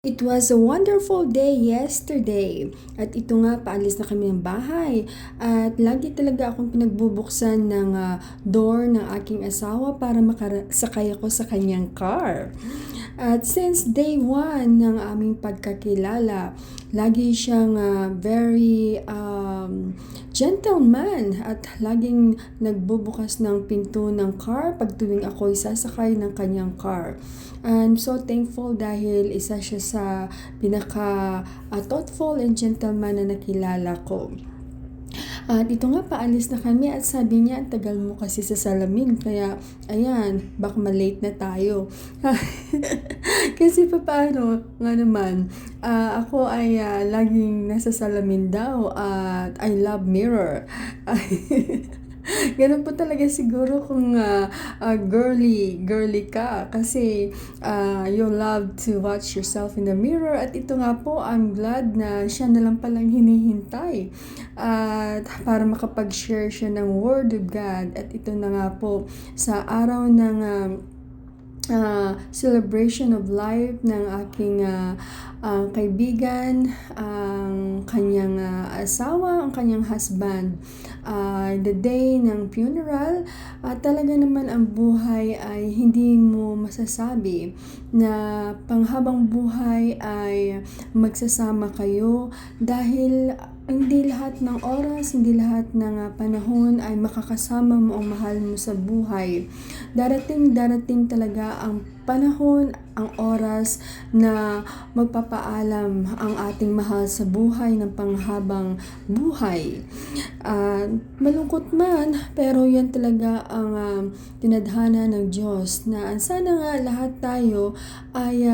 It was a wonderful day yesterday. At ito nga, paalis na kami ng bahay. At lagi talaga akong pinagbubuksan ng door ng aking asawa para makasakay ako sa kanyang car. At since day one ng aming pagkakilala, lagi siyang very gentleman at laging nagbubukas ng pinto ng car pag tuwing ako'y sasakay ng kanyang car. I'm so thankful dahil isa siya sa pinaka thoughtful and gentleman na nakilala ko. At ito nga, paalis na kami at sabi niya, ang tagal mo kasi sa salamin. Kaya, ayan, baka malate na tayo. Kasi paano nga naman, ako ay laging nasa salamin daw at I love mirror. Ganun po talaga siguro kung girly ka kasi you love to watch yourself in the mirror at ito nga po, I'm glad na siya na lang palang hinihintay at para makapag-share siya ng Word of God at ito na nga po sa araw ng celebration of life ng aking kaibigan, ang kanyang asawa, ang kanyang husband. The day ng funeral, talaga naman ang buhay ay hindi mo masasabi na panghabang buhay ay magsasama kayo dahil hindi lahat ng oras, hindi lahat ng panahon ay makakasama mo ang mahal mo sa buhay. Darating talaga ang panahon, ang oras na magpapaalam ang ating mahal sa buhay ng panghabang buhay. Malungkot man, pero yan talaga ang tinadhana ng Diyos na sana nga lahat tayo ay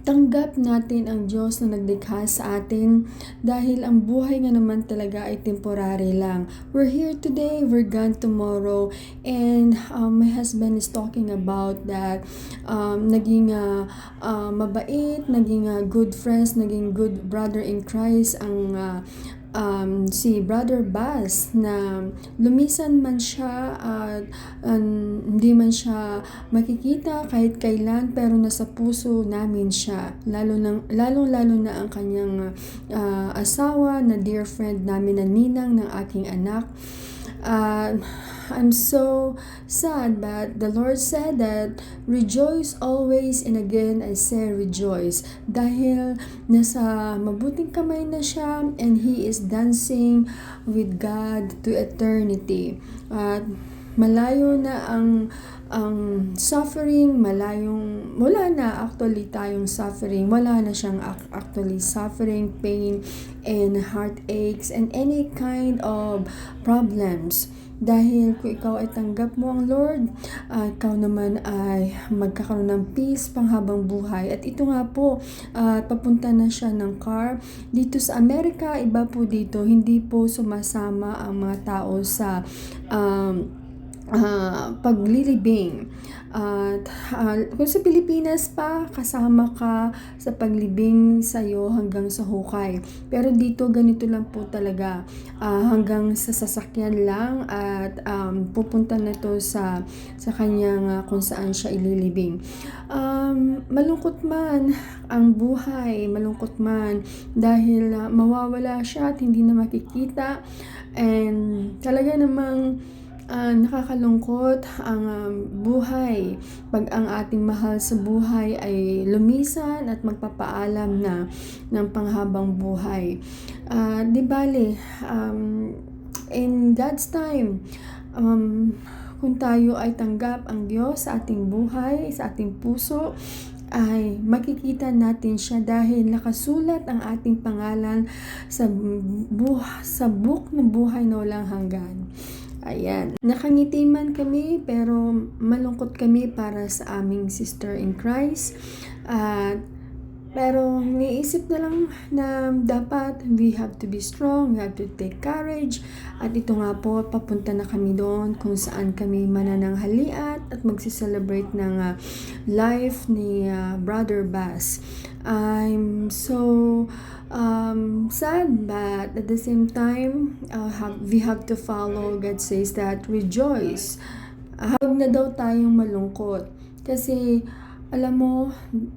tanggap natin ang Diyos na naglikha sa atin dahil ang buhay nga naman talaga ay temporary lang. We're here today, we're gone tomorrow, and my husband is talking about that naging mabait, naging good friends, naging good brother in Christ ang si Brother Bas na lumisan man siya at hindi man siya makikita kahit kailan pero nasa puso namin siya lalong na ang kanyang asawa na dear friend namin na ninang ng aking anak. I'm so sad, but the Lord said that rejoice always, and again I say rejoice dahil nasa mabuting kamay na siya and he is dancing with God to eternity. At malayo na ang suffering, wala na actually tayong suffering, wala na siyang actually suffering, pain, and heartaches, and any kind of problems. Dahil kung ikaw ay tanggap mo ang Lord, ikaw naman ay magkakaroon ng peace panghabang buhay. At ito nga po, papunta na siya ng car. Dito sa Amerika, iba po dito, hindi po sumasama ang mga tao sa paglilibing. Kung sa Pilipinas pa, kasama ka sa paglibing sa'yo hanggang sa hukay. Pero dito ganito lang po talaga, hanggang sa sasakyan lang at pupunta na to sa kanyang kung saan siya ililibing. Malungkot man ang buhay, malungkot man dahil mawawala siya at hindi na makikita, and talaga namang nakakalungkot ang buhay pag ang ating mahal sa buhay ay lumisan at magpapaalam na ng panghabang buhay. Di bale, in God's time, kung tayo ay tanggap ang Diyos sa ating buhay, sa ating puso, ay makikita natin siya dahil nakasulat ang ating pangalan sa book ng buhay na walang hanggan. Ayan. Nakangiti man kami pero malungkot kami para sa aming sister in Christ. Pero niisip na lang na dapat we have to be strong, we have to take courage. At ito nga po, papunta na kami doon kung saan kami manananghalian at magsiselebrate ng life ni Brother Bas. I'm so sad, but at the same time, we have to follow. God says that rejoice. Huwag na daw tayong malungkot kasi Alam mo,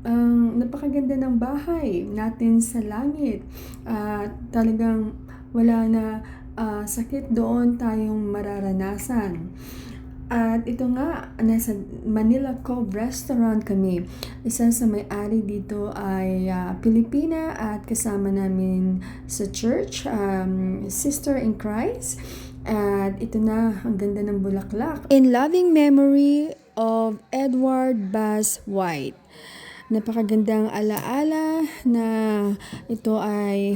ang napakaganda ng bahay natin sa langit. Talagang wala na sakit doon tayong mararanasan. At ito nga, nasa Manila Cove Restaurant kami. Isa sa may-ari dito ay Pilipina at kasama namin sa church, Sister in Christ. At ito na, ang ganda ng bulaklak. In loving memory of Edward Bass White. Napakagandang alaala na ito ay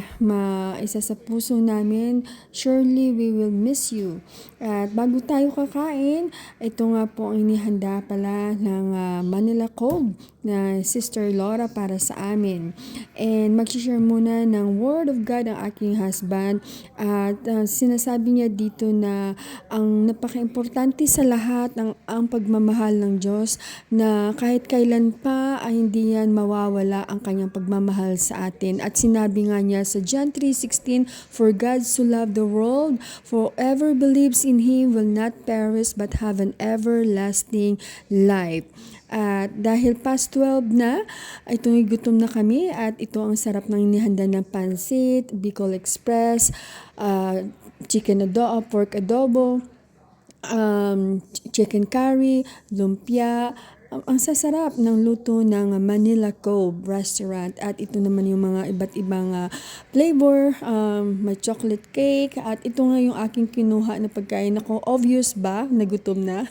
isa sa puso namin. Surely we will miss you. At bago tayo kakain, ito nga po ang inihanda pala ng Manila Cove na Sister Laura para sa amin. And mag-share muna ng Word of God ang aking husband. At sinasabi niya dito na ang napaka-importante sa lahat ang pagmamahal ng Diyos, na kahit kailan pa ay hindi yan mawawala ang kanyang pagmamahal sa atin. At sinabi nga niya sa John 3:16, "For God so loved the world, for whoever believes in Him will not perish but have an everlasting life." At dahil past 12 na, itong gutom na kami at ito ang sarap ng inihanda ng pansit, Bicol Express, chicken adobo, pork adobo, chicken curry, lumpia. Ang sasarap ng luto ng Manila Cove Restaurant. At ito naman yung mga iba't ibang flavor, may chocolate cake. At ito nga yung aking kinuha na pagkain. Ako, obvious ba? Nagutom na?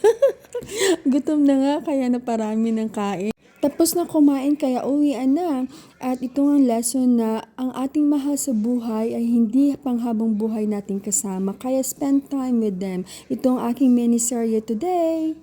Gutom na nga, kaya naparami ng kain. Tapos na kumain, kaya uwian na. At ito ang lesson na ang ating mahal sa buhay ay hindi panghabang buhay nating kasama. Kaya spend time with them. Ito ang aking mini-serye today.